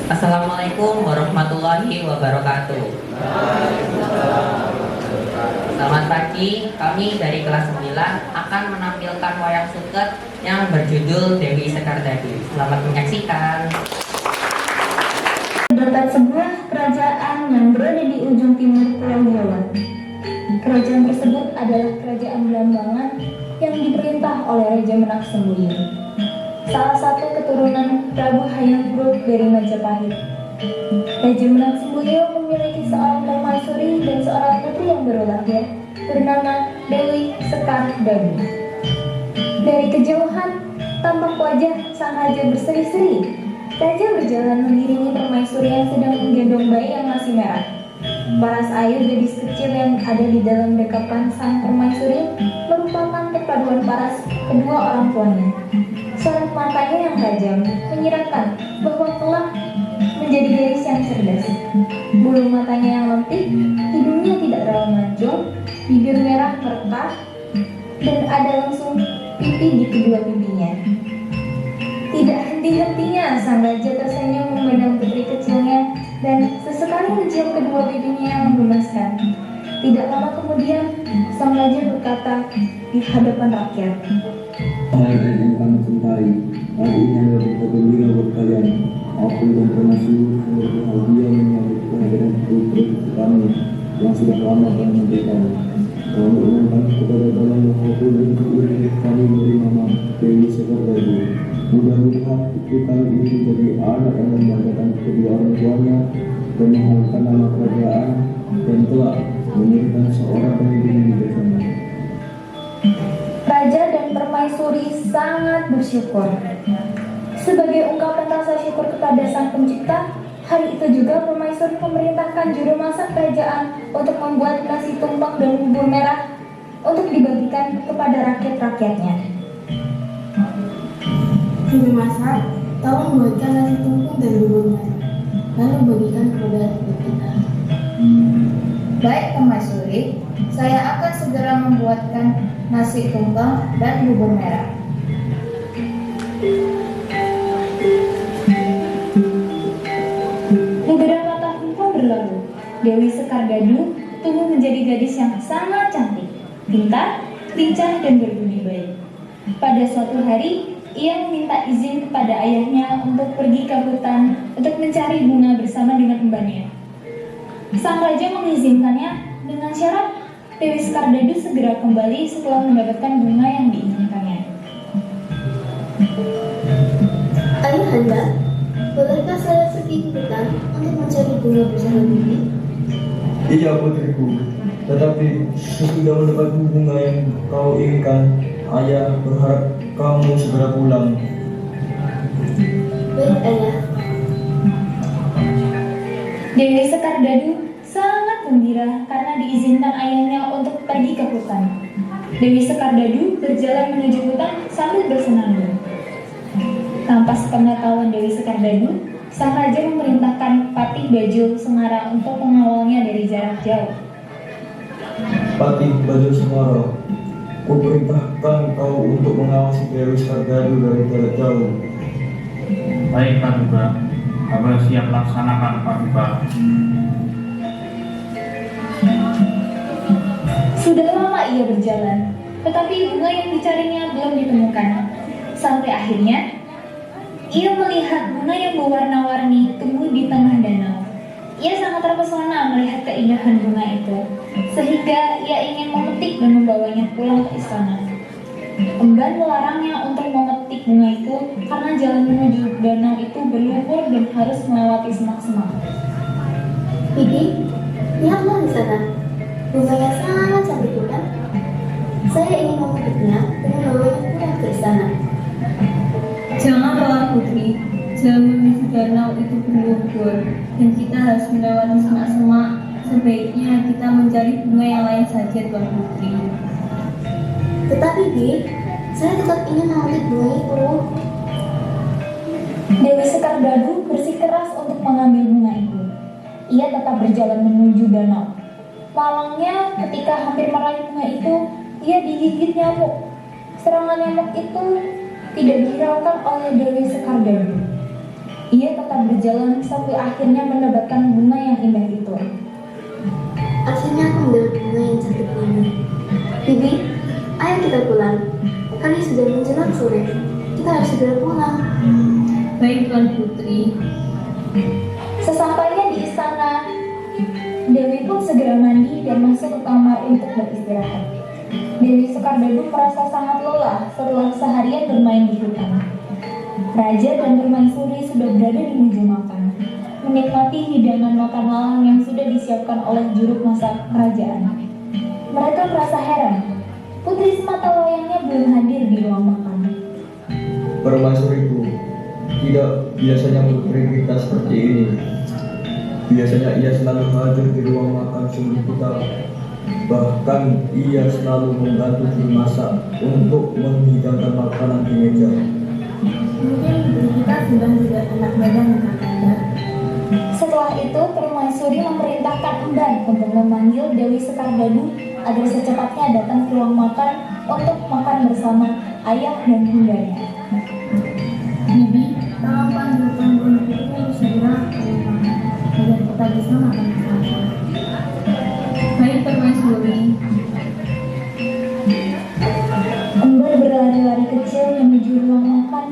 Assalamualaikum warahmatullahi wabarakatuh. Selamat pagi, kami dari kelas 9 akan menampilkan wayang suket yang berjudul Dewi Sekar Dadu. Selamat menyaksikan. Terdapat sebuah kerajaan yang berada di ujung timur Pulau Jawa. Kerajaan tersebut adalah kerajaan Blambangan yang diperintah oleh Raja Menak-Sembuyung, salah satu keturunan Prabu Hayam dari Majapahit. Raja Menak-Sembuyung memiliki seorang permaisuri dan seorang putri yang baru lahir bernama Dewi Sekar Dadu. Dari kejauhan, tampak wajah sang raja berseri-seri. Raja berjalan mengiringi permaisuri yang sedang menggendong bayi yang masih merah. Paras air gadis kecil yang ada di dalam dekapan sang permaisuri merupakan perpaduan paras kedua orang tuanya. Sorot matanya yang tajam menyiratkan bahwa kelak menjadi gadis yang cerdas. Bulu matanya yang lentik, hidungnya tidak terlalu mancung, bibir merah merekah, dan ada langsung pipi di kedua pipinya. Tidak henti-hentinya sang raja tersenyum memandang putri kecilnya dan sesekali mencium kedua pipinya yang menggemaskan. Tidak lama kemudian, sang raja berkata di hadapan rakyat, "Hai yang kami cintai, hari ini adalah berita gembira buat kalian. Aku dan permaisuri sangat bahagia menyambut kehadiran putri kami yang sudah lama kami nantikan. Kami umumkan kepada kalian bahwa putri ini kami beri nama Dewi Sekar Dadu. Mudah-mudahan putri kami ini menjadi anak yang membanggakan kedua orang tuanya dan mengharumkan nama kerajaan dan telah menjadikan seorang pemimpin yang bijaksana." Raja dan permaisuri sangat bersyukur. Sebagai ungkapan rasa syukur kepada Sang Pencipta, hari itu juga permaisuri memerintahkan juru masak kerajaan untuk membuat nasi tumpeng dan bubur merah untuk dibagikan kepada rakyat-rakyatnya. Juru masak, tolong buatkan nasi tumpeng dan bubur merah, lalu bagikan kepada rakyat kita. Baik permaisuri, saya akan segera membuatkan nasi tumpeng dan bubur merah. Beberapa tahun pun berlalu. Dewi Sekar Dadu tumbuh menjadi gadis yang sangat cantik, pintar, lincah, dan berbudi baik. Pada suatu hari, ia meminta izin kepada ayahnya untuk pergi ke hutan untuk mencari bunga bersama dengan embannya. Sang raja mengizinkannya dengan syarat Dewi Sekar Dadu segera kembali setelah mendapatkan bunga yang diinginkannya. Ayahanda, bolehkah saya pergi ke hutan untuk mencari bunga bersama bibi? Iya putriku, tetapi sesudah mendapatkan bunga yang kau inginkan, ayah berharap kamu segera pulang. Baik ayah. Dewi Sekar Dadu sangat gembira karena diizinkan ayahnya untuk pergi ke hutan. Dewi Sekar Dadu berjalan menuju hutan sambil bersenandung. Tanpa sepengetahuan Dewi Sekar Dadu, sang raja memerintahkan Patih Bajo Sengara untuk mengawalnya dari jarak jauh. Patih Bajo Sengara, kuperintahkan kau untuk mengawasi Dewi Sekar Dadu dari jarak jauh. Baik Paduka, kabar siap laksanakan Paduka. Sudah lama ia berjalan, tetapi bunga yang dicarinya belum ditemukan. Sampai akhirnya, ia melihat bunga yang berwarna-warni tumbuh di tengah danau. Ia sangat terpesona melihat keindahan bunga itu, sehingga ia ingin memetik dan membawanya pulang ke istana. Emban melarangnya untuk memetik bunga itu karena jalan menuju danau itu berlumpur dan harus melewati semak-semak. Bibi, lihatlah di sana. Bunganya sangat cantik bukan? Saya ingin memetiknya dengan membawanya pulang ke istana. Jangan Tuan Putri, jalan menuju danau itu berlumpur dan kita harus melewati semak-semak. Sebaiknya kita mencari bunga yang lain saja Tuan Putri. Tetapi Bi, saya tetap ingin memetik bunga itu. Dewi Sekar Dadu bersikeras untuk mengambil bunga itu. Ia tetap berjalan menuju danau. Malangnya ketika hampir meraih bunga itu, ia digigit nyamuk. Serangan nyamuk itu tidak dihiraukan oleh Dewi Sekar Dadu. Ia tetap berjalan sampai Tapi akhirnya mendapatkan bunga yang indah itu. Akhirnya aku mendapat bunga yang cantik ini. Bibi, ayo kita pulang. Hari sudah menjelang sore. Kita harus segera pulang. Baik Tuan Putri. Sesampainya di istana, Dewi pun segera mandi dan masuk ke kamar untuk beristirahat. Dewi Sekardadu merasa sangat lelah setelah seharian bermain di hutan. Raja dan permaisuri sudah berada di meja makan, menikmati hidangan makan malam yang sudah disiapkan oleh juru masak kerajaan. Mereka merasa heran, putri semata wayangnya belum hadir di ruang makan. Permaisuriku tidak biasanya beraktivitas seperti ini. Biasanya ia selalu hadir di ruang makan sebelum kita. Bahkan ia selalu membantu juru masak untuk menghidangkan makanan di meja. Mungkin ibu kita sudah tidak enak badan Kakanda. Setelah itu, permaisuri memerintahkan Emban untuk memanggil Dewi Sekardadu agar secepatnya datang ke ruang makan untuk makan bersama ayah dan bundanya. Bibi, tolong panggil Tuan Putri untuk segera pulang agar kita bisa makan bersama. Baik Permaisuri. Emban berlari-lari kecil menuju ruang makan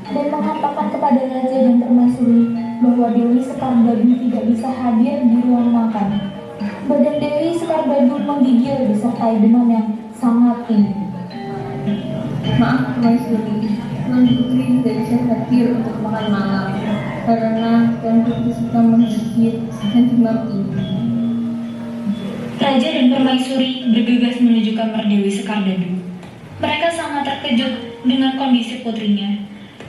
dan mengatakan kepada raja dan permaisuri bahwa Dewi Sekardadu tidak bisa hadir di ruang makan. Badan Dewi Sekardadu menggigil disertai demam yang sangat tinggi. Maaf Permaisuri, Tuan Putri tidak bisa hadir untuk makan malam karena Tuan Putri suka menggigit dan demam tinggi. Raja dan permaisuri bergegas menuju kamar Dewi Sekardadu. Mereka sangat terkejut dengan kondisi putrinya.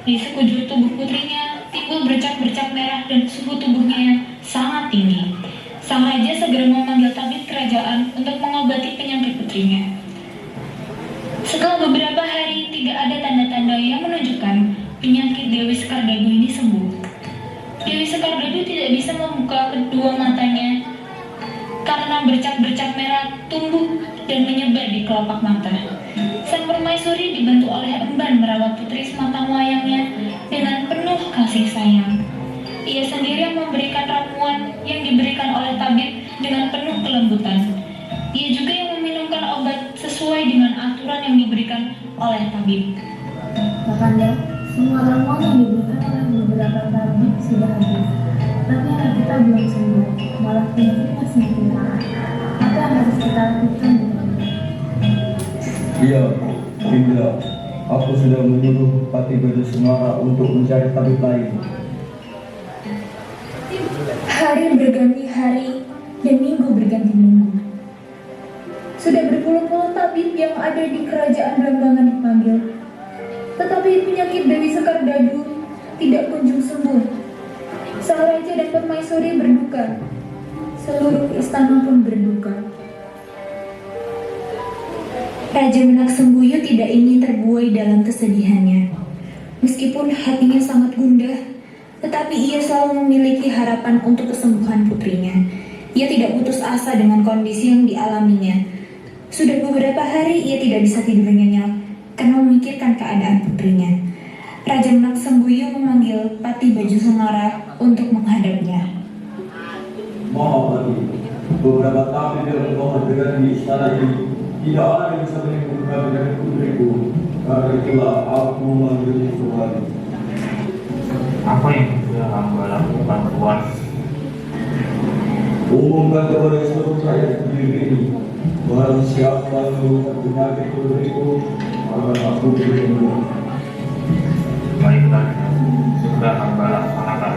Di sekujur tubuh putrinya timbul bercak-bercak merah dan suhu tubuhnya yang sangat tinggi. Sang raja segera memanggil tabib kerajaan untuk mengobati penyakit putrinya. Setelah beberapa hari tidak ada tanda-tanda yang menunjukkan penyakit Dewi Sekardadu ini sembuh. Dewi Sekardadu tidak bisa membuka kedua matanya karena bercak-bercak merah tumbuh dan menyebar di kelopak mata. Sang permaisuri dibantu oleh Emban merawat putri semata wayangnya dengan penuh kasih sayang. Ia sendiri yang memberikan ramuan yang diberikan oleh tabib dengan penuh kelembutan. Ia juga yang meminumkan obat sesuai dengan aturan yang diberikan oleh tabib. Kakanda, semua ramuan yang diberikan oleh beberapa tabib sudah habis. Tapi anak kita belum sembuh, malah penyakitnya semakin parah. Apa yang harus kita lakukan? Iya, Indra. Aku sudah menyuruh Pati Baju Semara untuk mencari tabib lain. Hari berganti hari dan minggu berganti minggu. Sudah berpuluh-puluh tabib yang ada di kerajaan Blambangan dipanggil. Tetapi penyakit Dewi Sekardadu tidak kunjung sembuh. Sang raja dan permaisuri berduka. Seluruh istana pun berduka. Raja Menaksembuyut tidak ingin terbuai dalam kesedihannya. Meskipun hatinya sangat gundah, tetapi ia selalu memiliki harapan untuk kesembuhan putrinya. Ia tidak putus asa dengan kondisi yang dialaminya. Sudah beberapa hari ia tidak bisa tidur nyenyak karena memikirkan keadaan putrinya. Raja Menaksembuyut memanggil Pati Baju Semara untuk menghadapnya. Maaf Pati, beberapa tabib yang menghadapkan di istana ini tidak ada yang bisa menyembuhkan penyakit putriku. Karena itulah aku memanggilnya kembali. Apa yang bisa hamba lakukan, Tuan? Umumkan kepada seluruh rakyat negeri ini bahwa siapa yang menyembuhkan penyakit putriku akan aku beri sembuh. Baiklah, sudah hamba laksanakan.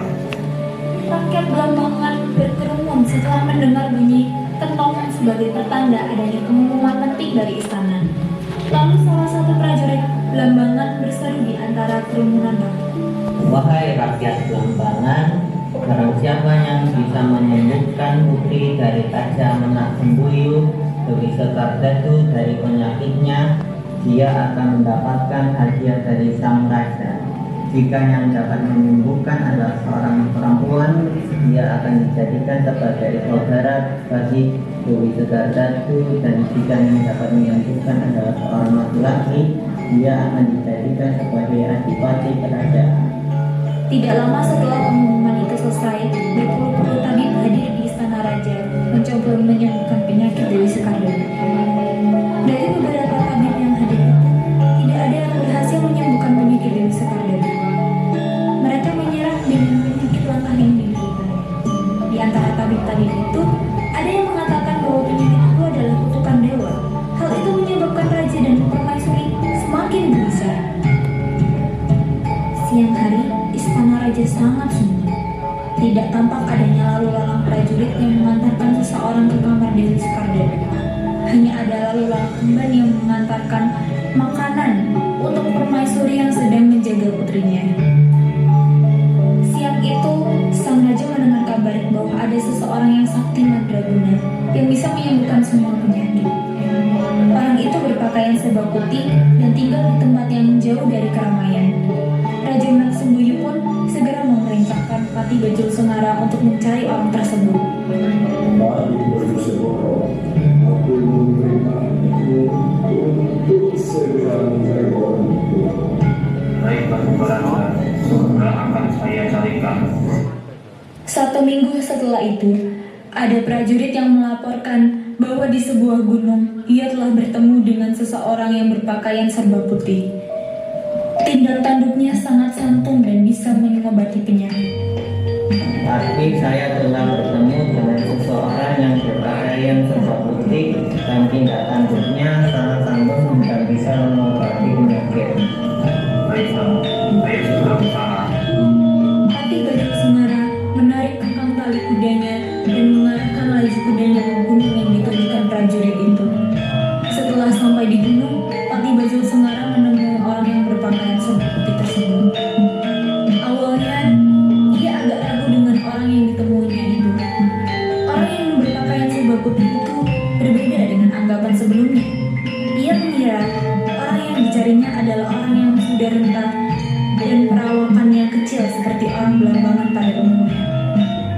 Rakyat Blambangan berkerumun setelah mendengar bunyi kentongan sebagai pertanda adanya pengumuman penting dari istana. Lalu salah satu prajurit Blambangan berseru di antara kerumunan rakyat. Wahai rakyat Blambangan, barang siapa yang bisa menyembuhkan putri dari Raja Menaksembuyut, Dewi Sekardadu dari penyakitnya, dia akan mendapatkan hadiah dari sang raja. Jika yang dapat menyembuhkan adalah seorang perempuan, dia akan dijadikan sebagai saudara bagi Dewi Sekardadu, dan jika yang dapat menyembuhkan adalah seorang laki-laki, dia akan dijadikan sebagai adipati kerajaan. Tidak lama setelah pengumuman itu selesai, tidak tampak adanya lalu lalang prajurit yang mengantarkan seseorang ke kamar Dewi Sekardado. Hanya ada lalu lalang kembar yang mengantarkan makanan untuk permaisuri yang sedang menjaga putrinya. Siang itu, sang raja mendengar kabar bahwa ada seseorang yang sakti mandraguna yang bisa menyembuhkan semua penyakit. Orang itu berpakaian serba putih dan tinggal di tempat yang jauh dari keramaian. Raja Menaksembuyuk pun segera memerintahkan Pati Bajul Sengara untuk mencari orang tersebut. Mari bersyukur, aku memerintahmu untuk segera mencari orang itu. Baik, Batu Balaga, segera akan saya carikan. 1 minggu setelah itu, ada prajurit yang melaporkan bahwa di sebuah gunung ia telah bertemu dengan seseorang yang berpakaian serba putih. Tindak tanduknya sangat santun dan bisa mengobati penyakit. Tapi saya telah bertemu dengan seseorang yang berpakaian serba putih dan tindak tanduknya sangat santun dan bisa mengobati penyakit. Baiklah, saya segera ke sana. Pati Bajul Sengara menarik kekang tali kudanya dan mengarahkan laju kudanya ke gunung yang ditujukan prajurit itu. Setelah sampai di gunung, Pati Bajul Sengara menemui orang yang berpakaian serba putih tersebut. Awalnya, ia agak ragu dengan orang yang ditemuinya itu. Orang yang berpakaian serba putih itu berbeda dengan anggapan sebelumnya. Ia mengira orang yang dicarinya adalah orang yang sudah renta dan perawakannya kecil seperti orang Belambangan pada umumnya.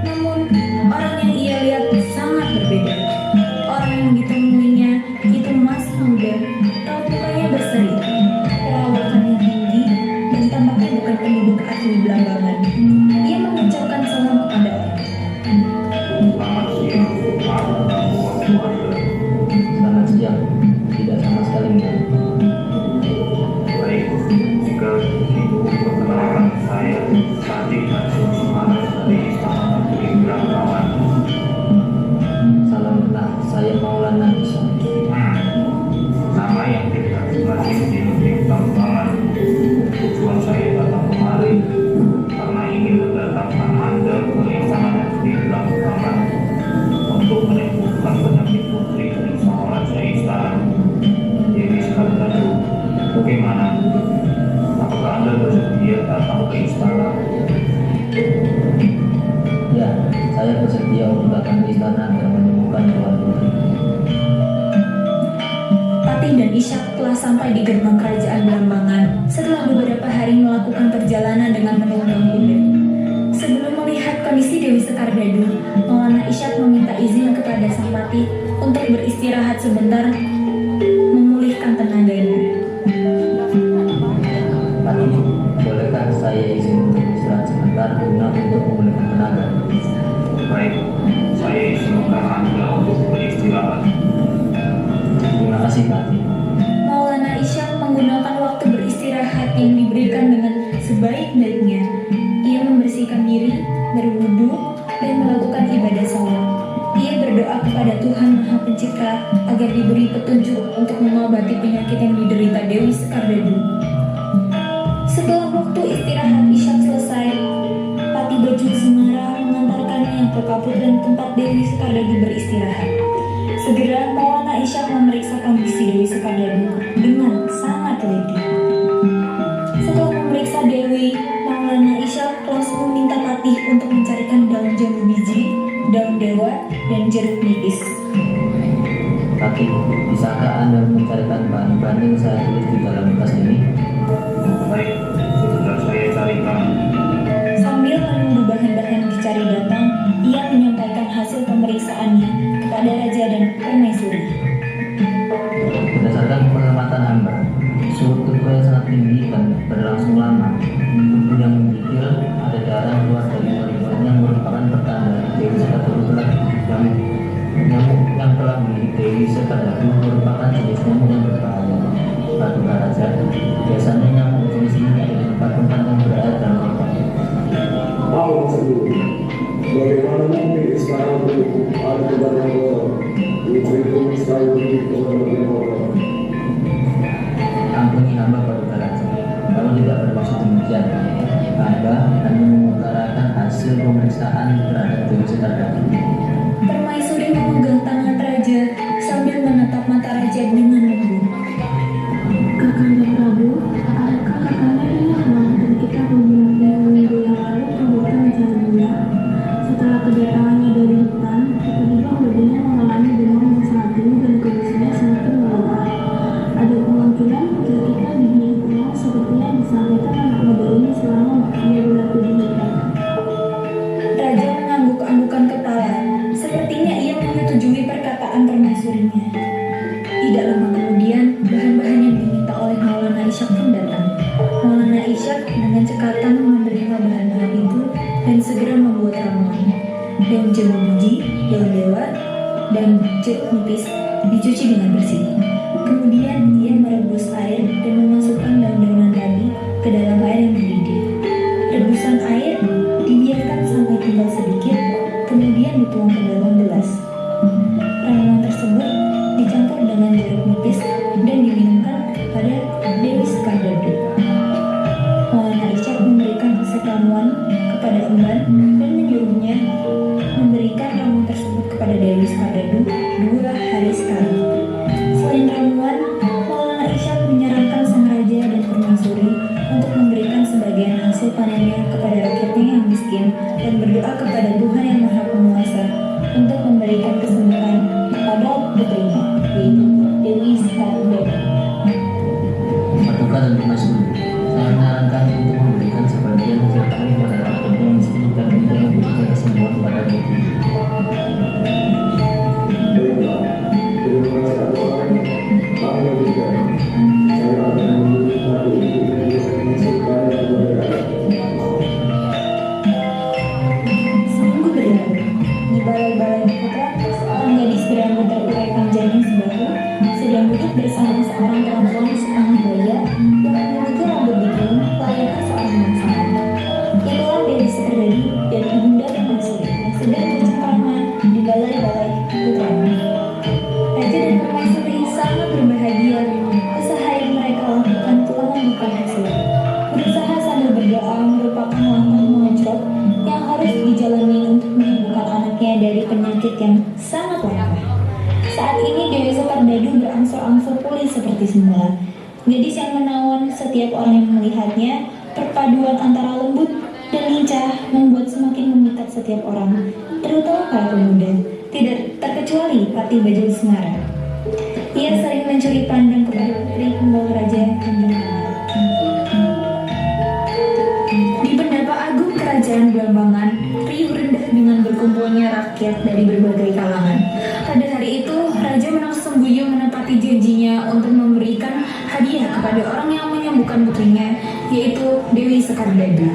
Namun, orang yang ia lihat sangat berbeda. Orang yang ditemuinya itu masih muda, raut mukanya berseri, perawakannya tinggi, dan tampaknya bukan penduduk asli Belambangan. Ia mengucapkan salam kepada orang. Selamat siang, aku Prabu Anda. Selamat siang, tidak sama sekali enggak. Baik, jika begitu perkenalkan saya Pati Bajul Sengara dari Istana Negeri Belambangan. Salam kenal, saya Maulana Isya. Nama yang tidak lazim di negeri Belambangan. Tujuan saya datang kemari karena ingin mendatangkan Anda ke Istana Negeri Belambangan untuk menyembuhkan penyakit putri di sang raja istana Dewi Sekardado. Bagaimana? Apakah Anda bersedia datang ke istana? Ya, saya bersedia untuk datang ke istana dan menemukan Tuan Putri. Pati dan Ishak telah sampai di gerbang kerajaan Belambangan setelah beberapa hari melakukan perjalanan dengan menunggang kuda. Sebelum melihat kondisi Dewi Sekardado, Maulana Ishak meminta izin kepada sang Pati untuk beristirahat sebentar, memulihkan tenaganya. Pati, bolehkah saya izin untuk istirahat sebentar guna untuk memulihkan tenaga? Baik, saya izinkan Anda untuk beristirahat. Terima kasih, Pati. Maulana Ishak menggunakan waktu beristirahat yang diberikan dengan sebaik-baiknya. Ia membersihkan diri, berwudu, dan melakukan ibadah salat. Ia berdoa kepada Tuhan Maha Pencipta agar diberi petunjuk untuk mengobati penyakit yang diderita Dewi Sekardado. Setelah waktu istirahat Ishak selesai, Pati Bajul Sengara mengantarkannya ke kapur dan tempat Dewi Sekardado beristirahat. Segera Maulana Ishak memeriksa kondisi Dewi Sekardado dengan sangat teliti. Setelah memeriksa Dewi, Maulana Ishak langsung meminta Patih untuk mencarikan daun jambu biji, daun dewa, dan jeruk nipis. Pati, bisakah Anda mencarikan bahan-bahan yang saya tulis di dalam tas ini? Baik, sudah saya carikan. Sambil menunggu bahan-bahan dicari datang, ia menyampaikan hasil pemeriksaannya kepada raja dan permaisuri. Berdasarkan pengamatan hamba, suhu tubuh yang sangat tinggi dan berlangsung lama, tubuh yang menggigil, ada darah keluar dari pori-pori yang merupakan pertanda Dewi Sekardado telah nyamuk yang telah menggigit Dewi Sekardado merupakan jenis nyamuk yang berbahaya. Batu Raja, biasanya nyamuk jenis ini ada di tempat-tempat yang berada dalam kota. Malam sebelumnya, bagaimana mungkin sekarang ada di dalam kota? Putriku sekali ke dalam kota. Ampuni hamba Batu Raja, kalau tidak bermaksud demikian, hamba hanya mengutarakan hasil hasil pemeriksaan terhadap Dewi Sekardadu. Permaisuri memegang tangan raja sambil menatap mata raja dengan lembut. Kakanda Prabu, adakah kakanda ingat bahwa kita beberapa minggu yang lalu kabupaten Jayabaya? Setelah kedatangannya dari hutan, tiba-tiba badannya mengalami demam yang sangat tinggi dan kondisinya semakin melemah. Ada kemungkinan jika kita dibilang pulang sepertinya disampaikan anak muda ini selama dia berada di hutan. Raja mengangguk-anggukan kepala. Sepertinya ia menyetujui perkataan permaisurinya. Tidak lama kemudian, bahan-bahan yang diminta oleh Maulana Ishak pun datang. Maulana Ishak dengan cekatan menerima bahan-bahan itu dan segera membuat ramuan. Daun jambu biji, daun dewa, dan jeruk nipis dicuci dengan bersih. Kemudian ia merebus air dan memasukkan daun-daunan tadi ke dalam air yang mendidih. Rebusan air dibiarkan sampai tinggal sedikit, kemudian dituang ke dalam gelas. Ramuan tersebut dicampur dengan jeruk nipis dan diminumkan pada Dewi Sekardadu. Maulana Ishak memberikan resep ramuan kepada Emban dan menyuruhnya memberikan ramuan tersebut kepada Dewi Sekardadu 2 hari sekali. Selain ramuan, Maulana Ishak menyarankan sang raja dan permaisuri untuk memberikan sebagian hasil panennya kepada rakyatnya yang miskin dan berdoa kepada Tuhan yang Maha Penguasa untuk memberikan kesembuhan kepada putrinya, yaitu Dewi Sekardadu. Paduka dan permaisuri, saya menyarankan untuk memberikan sebagian hasil panen pada rakyat yang miskin dan untuk memberikan kesembuhan pada putri. Baiklah, terima kasih kami berikan. Saya akan memberi satu untuk menyelesaikan kepada rakyat. Seminggu berlalu, di balai-balai putra, seorang gadis berambut terurai panjangnya sebahu sedang duduk bersama seorang perempuan setengah baya yang memiliki rambut dikerung layaknya seorang bangsawan. Itulah Dewi Sekardadu dan ibunda permaisuri yang sedang bercengkrama di balai-balai putra. Raja dan permaisuri sangat berbahagia. Usaha yang mereka lakukan telah membuka hasil. Berusaha sambil berdoa merupakan langkah mengencrot yang harus dijalani untuk menyembuhkan anaknya dari penyakit yang sangat langka. Saat ini Dewi Sekardadu berangsur-angsur pulih seperti semula. Gadis yang menawan setiap orang yang melihatnya, perpaduan antara lembut dan lincah membuat semakin memikat setiap orang, terutama para pemuda, tidak terkecuali Patih Bajul Semara. Ia sering mencuri pandang kepada putri pembawa raja Kanjeng. Di Pendapa Agung Kerajaan Blambangan, riuh rendah dengan berkumpulnya rakyat dari berbagai kalangan. Pada hari itu, Raja Menaksembuyung menepati janjinya untuk memberikan hadiah kepada orang yang menyembuhkan putrinya, yaitu Dewi Sekardadu.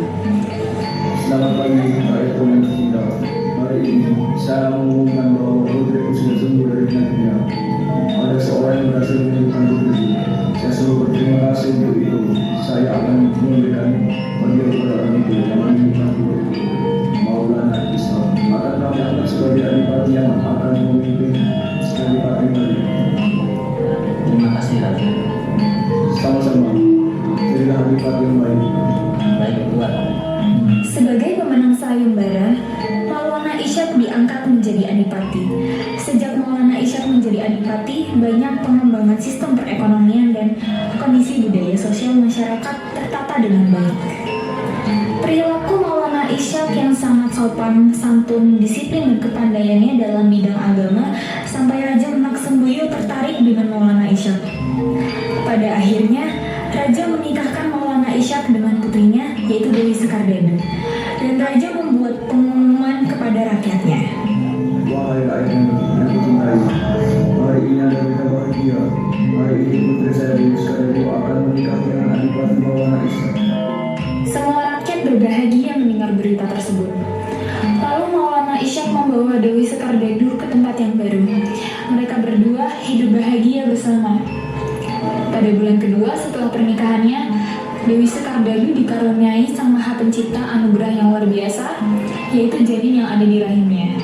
Selamat pagi, rakyat Tuhan Cinta. Hari ini, saya mengumumkan bahwa putriku sudah sembuh dari penyakitnya. Ada seorang yang berhasil menyembuhkan putri. Saya selalu berterima kasih untuk itu. Saya akan memberikan hadiah kepada orang itu yang menyembuhkan putri. Maulana Ishak akan kami angkat sebagai adipati yang akan memimpin adipati baru. Terima kasih Raja. Sama-sama. Jadilah adipati yang baik. Baik Tuan. Sebagai pemenang sayembara, Maulana Ishak diangkat menjadi adipati. Sejak Maulana Ishak menjadi adipati, banyak pengembangan sistem perekonomian dan kondisi budaya sosial masyarakat tertata dengan baik. Perilaku Maulana Ishak yang sangat sopan, santun, disiplin dan kepandaiannya dalam bidang agama sampai Raja Menaksembuyung tertarik dengan Maulana Ishak. Pada akhirnya, Raja menikahkan Maulana Ishak dengan putrinya, yaitu Dewi Sekardadu, dan Raja membuat pengumuman kepada rakyatnya. Wahai rakyat yang kucintai, hari ini ada berita bahagia. Hari ini putri saya Dewi Sekardadu akan menikah dengan adipati Maulana Ishak. Semua rakyat berbahagia mendengar berita tersebut. Lalu Maulana Ishak membawa Dewi Sekardadu ke tempat yang baru. Mereka berdua hidup bahagia bersama. Pada bulan kedua setelah pernikahannya, Dewi Sekardadu dikaruniai Sang Maha Pencipta anugerah yang luar biasa, yaitu janin yang ada di rahimnya.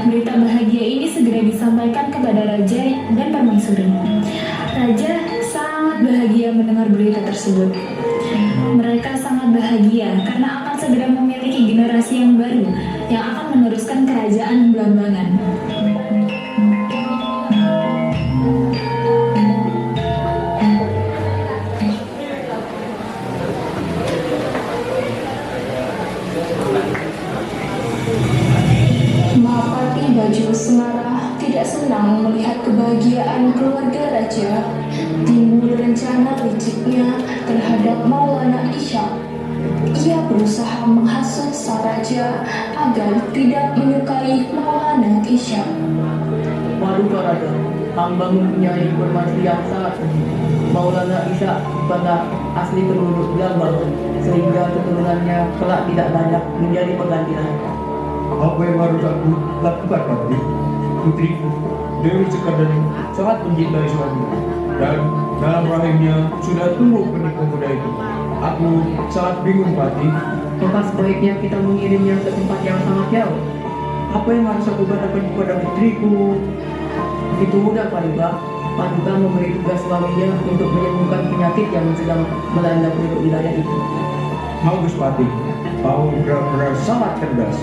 Berita bahagia ini segera disampaikan kepada Raja dan Permaisuri. Raja sangat bahagia mendengar berita tersebut. Mereka sangat bahagia karena akan segera memilih memiliki generasi yang baru yang akan meneruskan kerajaan Belambangan. Mahapati Baju Sengarah tidak senang melihat kebahagiaan keluarga raja. Timbul rencana liciknya terhadap Maulana Ishak. Ia berusaha menghasut sang raja agar tidak menyukai Maulana Ishak. Maduka Raja, hamba mempunyai informasi yang sangat penting. Maulana Ishak bukanlah asli penduduk Belambangan, sehingga keturunannya kelak tidak layak menjadi pengganti raja. Apa yang harus aku lakukan, Patri? Putriku, Dewi Sekardadi sangat mencintai suaminya dan dalam rahimnya sudah tumbuh benih pemuda itu. Aku sangat bingung, Patri. Maka sebaiknya kita mengirimnya ke tempat yang sangat jauh. Apa yang harus aku katakan kepada putriku? Itu mudah, Paduka. Paduka memberi tugas suaminya untuk menyembuhkan penyakit yang sedang melanda penduduk wilayah itu. Bagus, Patri. Kau benar-benar sangat cerdas.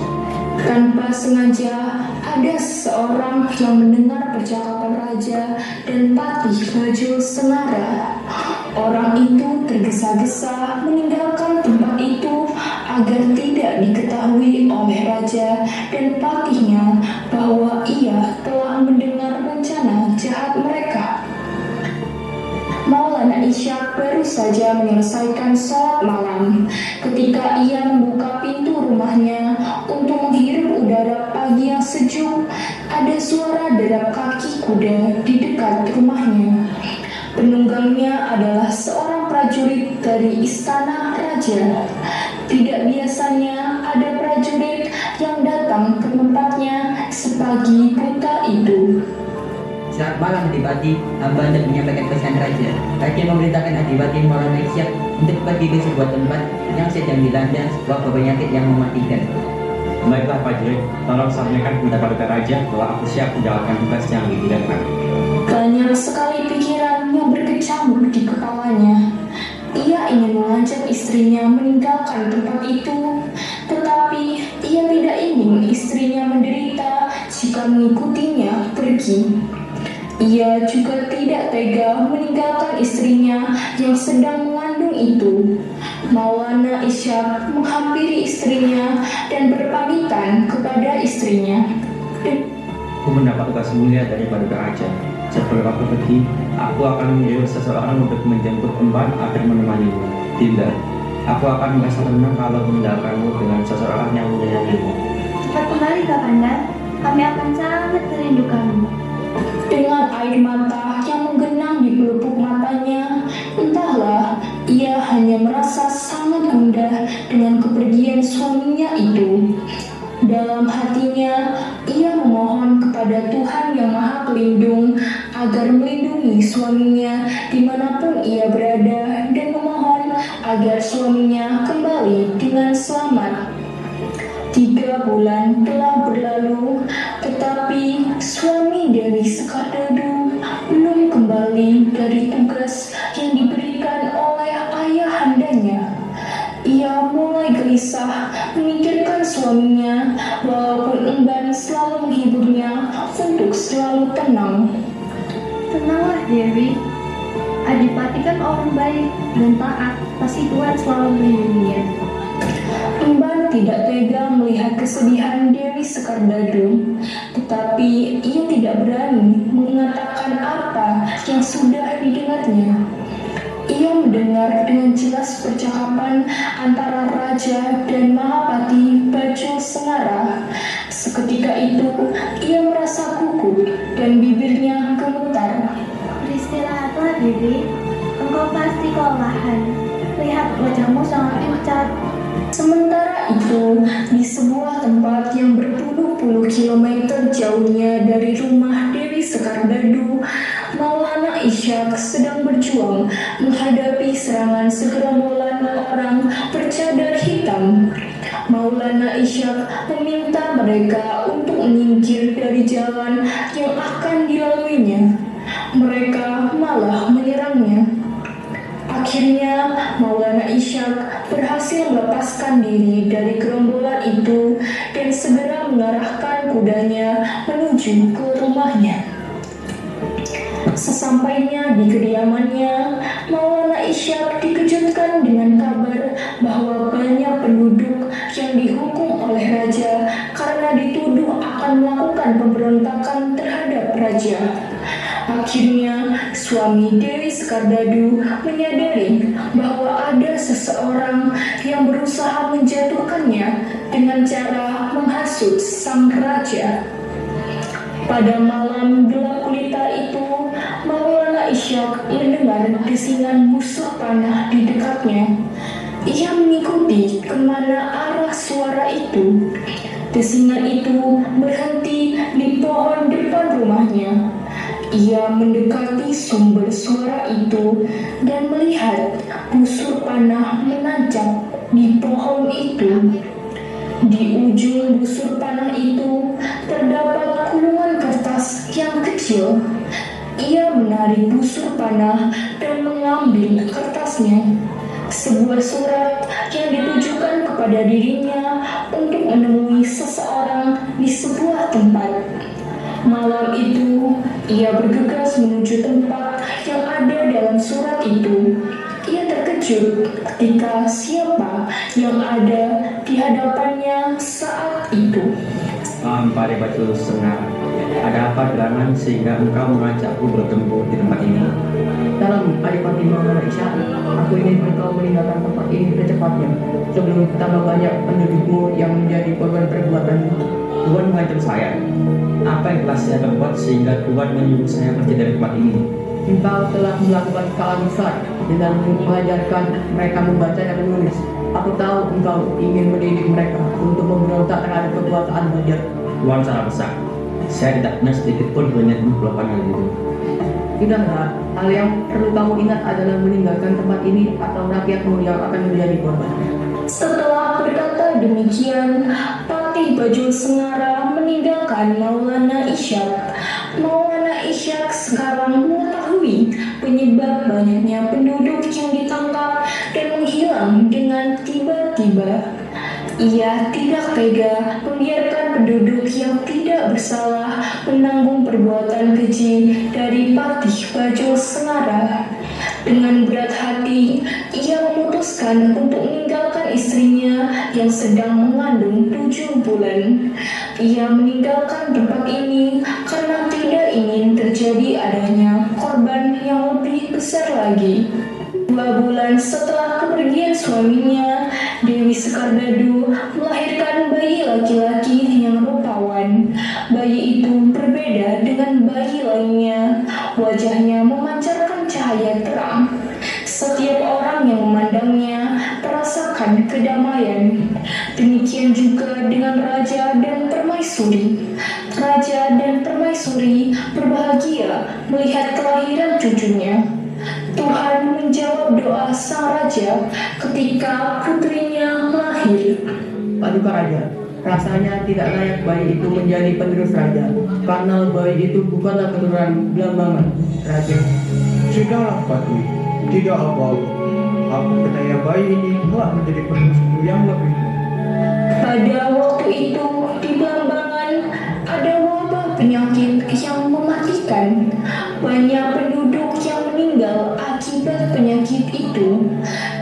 Tanpa sengaja, ada seseorang yang mendengar percakapan raja dan Patih Baju Sengarah. Orang itu tergesa-gesa meninggalkan tempat itu agar tidak diketahui oleh raja dan patihnya bahwa ia telah mendengar rencana jahat mereka. Maulana Ishak baru saja menyelesaikan sholat malam ketika ia membuka pintu rumahnya untuk menghirup udara pagi yang sejuk. Ada suara derap kaki kuda di dekat rumahnya. Penunggangnya adalah seorang prajurit dari istana raja. Tidak biasanya ada prajurit yang datang ke tempatnya sepagi buta itu. Selamat malam Adipati, hamba hendak menyampaikan pesan raja. Raja memerintahkan Adipati Maulana Ishak untuk pergi ke sebuah tempat yang sedang dilanda sebuah penyakit yang mematikan. Baiklah prajurit, tolong sampaikan kepada raja bahwa aku siap menjalankan tugas yang diberikan. Banyak sekali pikiran yang berkecamuk di kepalanya. Ia ingin mengajak istrinya meninggalkan tempat itu, tetapi ia tidak ingin istrinya menderita jika mengikutinya pergi. Ia juga tidak tega meninggalkan istrinya yang sedang mengandung itu. Maulana Ishak menghampiri istrinya dan berpamitan kepada istrinya. Aku mendapat tugas mulia dari Paduka Raja. Sebelum aku pergi, aku akan menyuruh seseorang untuk menjemput emban agar menemanimu. Tidak, aku akan merasa tenang kalau meninggalkanmu dengan seseorang yang menyayangimu. Cepat kembali Kakanda, kami akan sangat merindukanmu. Dengan air mata yang menggenang di pelupuk matanya, entahlah, ia hanya merasa sangat gundah dengan kepergian suaminya itu. Dalam hatinya, ia memohon kepada Tuhan Yang Maha Pelindung agar melindungi suaminya dimanapun ia berada dan memohon agar suaminya kembali dengan selamat. 3 bulan telah berlalu, tetapi suami Dewi Sekardadu belum kembali dari tugas yang diberikan oleh ayahandanya. Ia mulai gelisah memikirkan suaminya, walaupun enggan selalu menghiburnya untuk selalu tenang. Tenanglah Dewi, Adipati kan orang baik dan taat, pasti Tuhan selalu melindunginya. Emban tidak tega melihat kesedihan Dewi Sekardadu, tetapi ia tidak berani mengatakan apa yang sudah didengarnya. Ia mendengar dengan jelas percakapan antara Raja dan Mahapati Baju Sengarah. Seketika itu, ia merasa gugup dan bibirnya gemetar. Beristirahatlah Dewi, engkau pasti kelelahan. Lihat wajahmu sangat pucat. Sementara itu, di sebuah tempat yang berpuluh-puluh kilometer jauhnya dari rumah Dewi Sekardadu, Maulana Ishak sedang berjuang menghadapi serangan segerombolan orang bercadar hitam. Maulana Ishak meminta mereka untuk menyingkir dari jalan yang akan dilaluinya. Mereka malah menyerangnya. Akhirnya, Maulana Ishak berhasil melepaskan diri dari gerombolan itu dan segera mengarahkan kudanya menuju ke rumahnya. Sesampainya di kediamannya, Maulana Ishak dikejutkan dengan kabar bahwa banyak penduduk yang dihukum oleh raja karena dituduh akan melakukan pemberontakan terhadap raja. Akhirnya, suami Dewi Sekardadu menyadari bahwa ada seseorang yang berusaha menjatuhkannya dengan cara menghasut sang raja. Pada malam gelap gulita itu, Maulana Ishak mendengar desingan musuh panah di dekatnya. Ia mengikuti kemana arah suara itu. Desingan itu berhenti di pohon depan rumahnya. Ia mendekati sumber suara itu dan melihat busur panah menancap di pohon itu. Di ujung busur panah itu terdapat kulungan kertas yang kecil. Ia menarik busur panah dan mengambil kertasnya. Sebuah surat yang ditujukan kepada dirinya untuk menemui seseorang di sebuah tempat. Malam itu, ia bergegas menuju tempat yang ada dalam surat itu. Ia terkejut ketika siapa yang ada di hadapannya saat itu. Pada Batu Sengar, ada apa gerangan sehingga engkau mengajakku bertemu di tempat ini? Dalam Adipati Maulana Ishak, aku ingin engkau meninggalkan tempat ini secepatnya sebelum tambah banyak pendudukmu yang menjadi korban perbuatanmu. Tuhan mengancam saya. Apa yang telah saya perbuat sehingga Tuhan menyuruh saya pergi dari tempat ini? Engkau telah melakukan kesalahan besar dengan mengajarkan mereka membaca dan menulis. Aku tahu engkau ingin mendidik mereka untuk memberontak terhadap kekuasaan Bajir. Tuhan salah besar. Saya tidak pernah sedikit pun berniat melakukan hal itu. Tidaklah, hal yang perlu kamu ingat adalah meninggalkan tempat ini atau rakyatmu yang akan menjadi korban. Setelah berkata demikian, Patih Bajul Sengara meninggalkan Maulana Ishak. Maulana Ishak sekarang mengetahui penyebab banyaknya penduduk yang ditangkap dan menghilang dengan tiba-tiba. Ia tidak tega membiarkan penduduk yang tidak bersalah menanggung perbuatan keji dari Patih Bajul Sengara. Dengan berat hati, ia memutuskan untuk meninggalkan istrinya yang sedang mengandung 7 bulan. Ia meninggalkan tempat ini karena tidak ingin terjadi adanya korban yang lebih besar lagi. 2 bulan setelah kepergian suaminya, Dewi Sekardadu melahirkan bayi laki-laki yang rupawan. Bayi itu berbeda dengan bayi lainnya. Wajahnya memancarkan cahaya terang. Setiap orang yang memandangnya merasakan kedamaian. Demikian juga dengan Raja dan Permaisuri. Raja dan Permaisuri berbahagia melihat kelahiran cucunya. Tuhan menjawab doa sang raja ketika putrinya lahir. Paduka Raja, rasanya tidak layak bayi itu menjadi penerus raja karena bayi itu bukanlah keturunan Blambangan, Raja. Sudahlah Patih, tidak apa-apa. Aku percaya bayi ini telah menjadi penerusku yang lebih. Pada waktu itu di Blambangan ada wabah penyakit yang mematikan. Banyak penduduk yang meninggal akibat penyakit itu.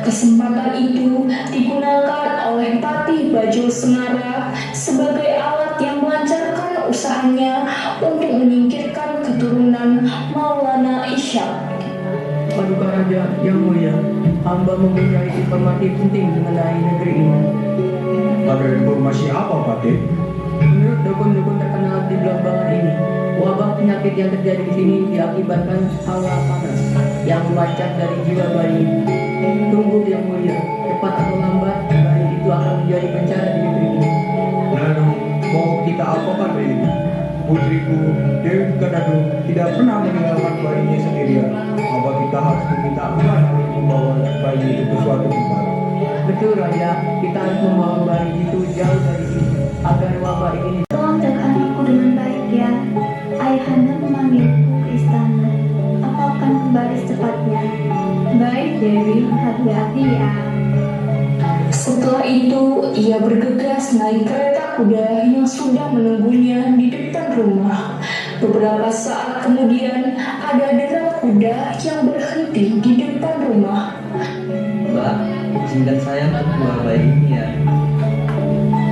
Kesempatan itu digunakan oleh Patih Bajul Sengara sebagai alat yang melancarkan usahanya untuk menyingkirkan keturunan Maulana Ishak. Paduka Raja yang mulia, hamba mempunyai informasi penting mengenai negeri ini. Ada informasi apa Patih? Menurut dukun-dukun terkenal di Blambangan ini, wabah penyakit yang terjadi di sini diakibatkan hawa panas yang memancar dari jiwa bayi. Tunggu yang mulia, cepat atau lambat bayi itu akan menjadi bencana di negeri ini. Lalu mau kita apakan bayi ini? Putriku Dewi Sekardadu tidak pernah meninggalkan bayinya sendirian. Apa kita harus meminta Tuhan untuk membawa bayi itu ke suatu tempat? Betul Raja, kita harus membawa bayi itu jauh dari sini agar wabah ini. Tolong jaga anakku dengan baik ya. Ayahanda memanggilku ke istana. Aku akan kembali secepatnya. Baik Dewi, hati-hati ya. Setelah itu, ia bergegas naik kereta kuda yang sudah menunggunya di depan rumah. Beberapa saat kemudian, ada derap kuda yang berhenti di depan rumah. Mbak, izinkan saya untuk membawa bayi ini ya.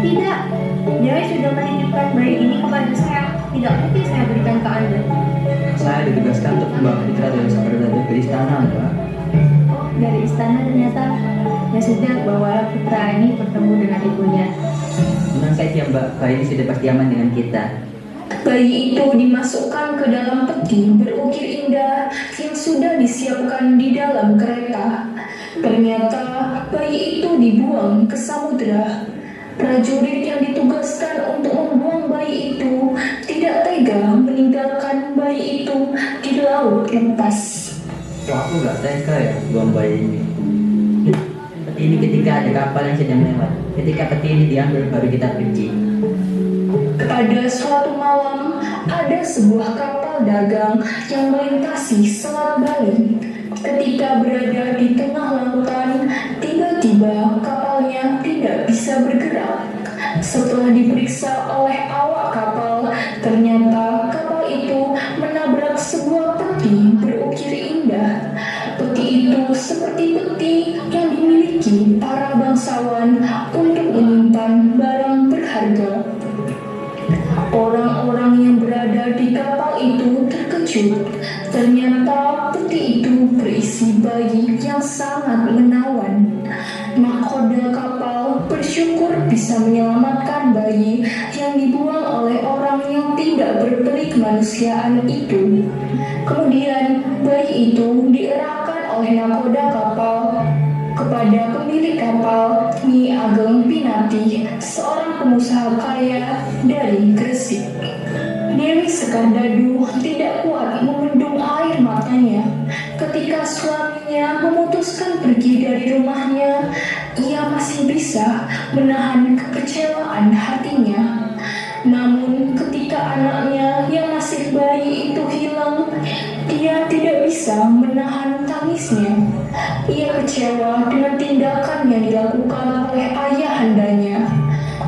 Tidak, Dewi sudah menitipkan bayi ini kepada saya. Tidak mungkin saya berikan ke Anda. Saya ditugaskan untuk membawa Fitra dari Sakardatu ke istana, Mbak. Oh, dari istana ternyata. Ya sudah, bawalah putra ini bertemu dengan ibunya. Tenang saja, Mbak. Bayi ini sudah pasti aman dengan kita. Bayi itu dimasukkan ke dalam peti berukir indah yang sudah disiapkan di dalam kereta. Ternyata bayi itu dibuang ke samudera. Prajurit yang ditugaskan untuk membuang bayi itu tidak tega meninggalkan bayi itu di laut lepas. Kok aku nggak tega ya buang bayi ini? Peti ini ketika ada kapal yang sedang lewat. Ketika peti ini diambil baru kita pergi. Pada suatu malam, ada sebuah kapal dagang yang melintasi Selat Bali. Ketika berada di tengah lautan, tiba-tiba kapalnya tidak bisa bergerak. Setelah diperiksa oleh awak kapal, ternyata kapal itu menabrak sebuah peti berukir indah. Peti itu seperti peti yang dimiliki para bangsawan untuk menyimpan barang berharga. Orang-orang yang berada di kapal itu terkejut. Ternyata peti itu berisi bayi yang sangat menawan. Nahkoda kapal bersyukur bisa menyelamatkan bayi yang dibuang oleh orang yang tidak berperik kemanusiaan itu. Kemudian bayi itu diarahkan oleh nahkoda kapal kepada pemilik kapal, Nyi Ageng Pinati, seorang pengusaha kaya dari Gresik. Dewi Sekardadu tidak kuat membendung air matanya. Ketika suaminya memutuskan pergi dari rumahnya, ia masih bisa menahan kekecewaan hatinya. Namun ketika anaknya yang masih bayi itu hilang, dia tidak bisa menahan tangisnya. Ia kecewa dengan tindakan yang dilakukan oleh ayahandanya.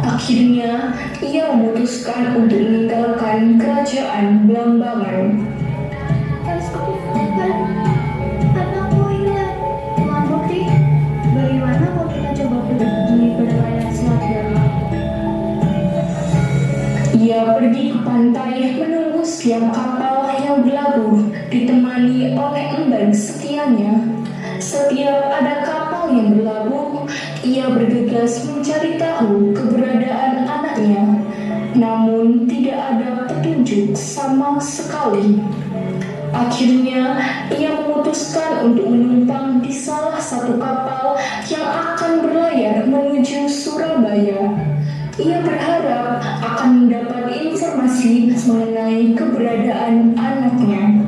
Akhirnya, ia memutuskan untuk meninggalkan kerajaan Blambangan. Anakku hilang. Tuan Putri, bagaimana kalau kita coba pergi ke wilayah Selat Bali? Ia pergi ke pantai menunggu siap kapal yang berlabuh ditemani oleh emban setianya. Setiap ada kapal yang berlabuh, ia bergegas mencari tahu keberadaan anaknya. Namun tidak ada petunjuk sama sekali. Akhirnya, ia memutuskan untuk menumpang di salah satu kapal yang akan berlayar menuju Surabaya. Ia berharap akan mendapat informasi mengenai keberadaan anaknya.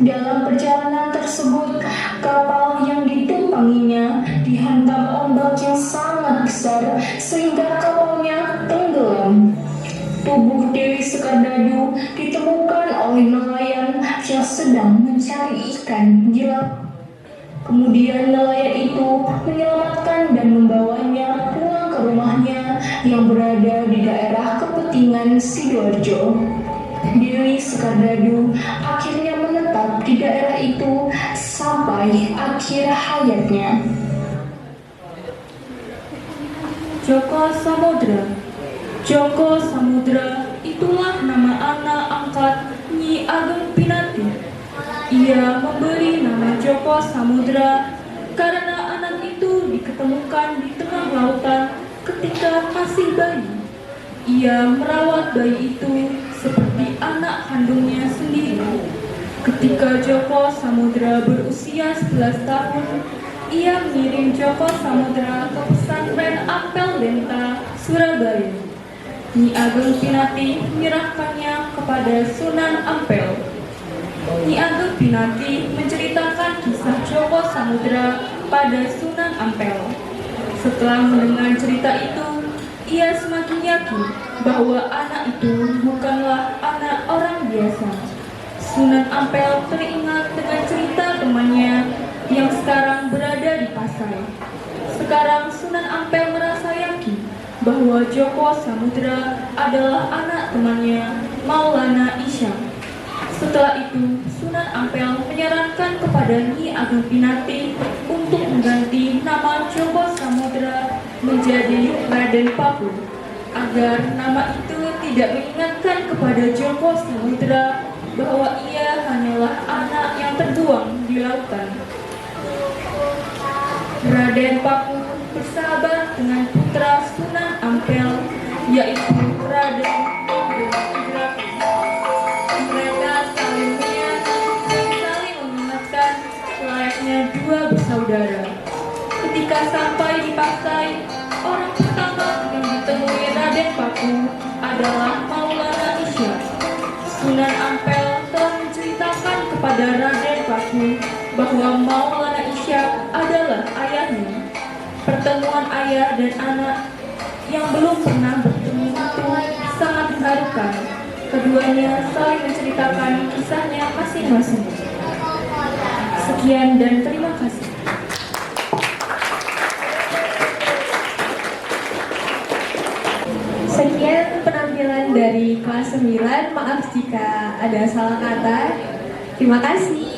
Dalam perjalanan tersebut, kapal yang ditumpanginya dihantam ombak yang sangat besar sehingga kapalnya tenggelam. Tubuh Dewi Sekardadu ditemukan oleh nelayan yang sedang mencari ikan di laut. Kemudian nelayan itu menyelamatkan dan membawanya pulang ke rumahnya yang berada di daerah Kepetingan Sidoarjo. Dewi Sekardadu akhirnya menetap di daerah itu sampai akhir hayatnya. Joko Samudra. Joko Samudra itulah nama anak angkat Nyi Ageng Pinati. Ia memberi nama Joko Samudra karena anak itu diketemukan di tengah lautan ketika masih bayi. Ia merawat bayi itu seperti anak kandungnya sendiri. Ketika Joko Samudra berusia 11 tahun, ia mengirim Joko Samudra ke pesantren Ampel Lenta, Surabaya. Nyi Ageng Pinati menyerahkannya kepada Sunan Ampel. Nyi Ageng Pinati menceritakan kisah Joko Samudra pada Sunan Ampel. Setelah mendengar cerita itu, ia semakin yakin bahwa anak itu bukanlah anak orang biasa. Sunan Ampel teringat dengan cerita temannya yang sekarang berada di pasar. selesai. Sekarang Sunan Ampel merasa yakin bahwa Joko Samudra adalah anak temannya Maulana Isyam. Setelah itu, Sunan Ampel menyarankan kepada Nyi Ageng Pinati untuk mengganti nama Joko Samudra menjadi Raden Paku, agar nama itu tidak mengingatkan kepada Joko Samudra bahwa ia hanyalah anak yang terbuang di lautan. Raden Paku bersahabat dengan putra Sunan Ampel, yaitu Raden Idraki. Mereka saling menyayangi dan saling mengingatkan layaknya dua bersaudara. Ketika sampai di Pasai, orang pertama yang ditemui Raden Paku adalah Maulana Isyam. Sunan Ampel telah menceritakan kepada Raden Paku bahwa Maulana Isyam adalah ayahnya. Pertemuan ayah dan anak yang belum pernah bertemu itu sangat mengharukan. Keduanya saling menceritakan kisahnya masing-masing. Sekian dan terima kasih. Sekian penampilan dari kelas 9. Maaf jika ada salah kata. Terima kasih.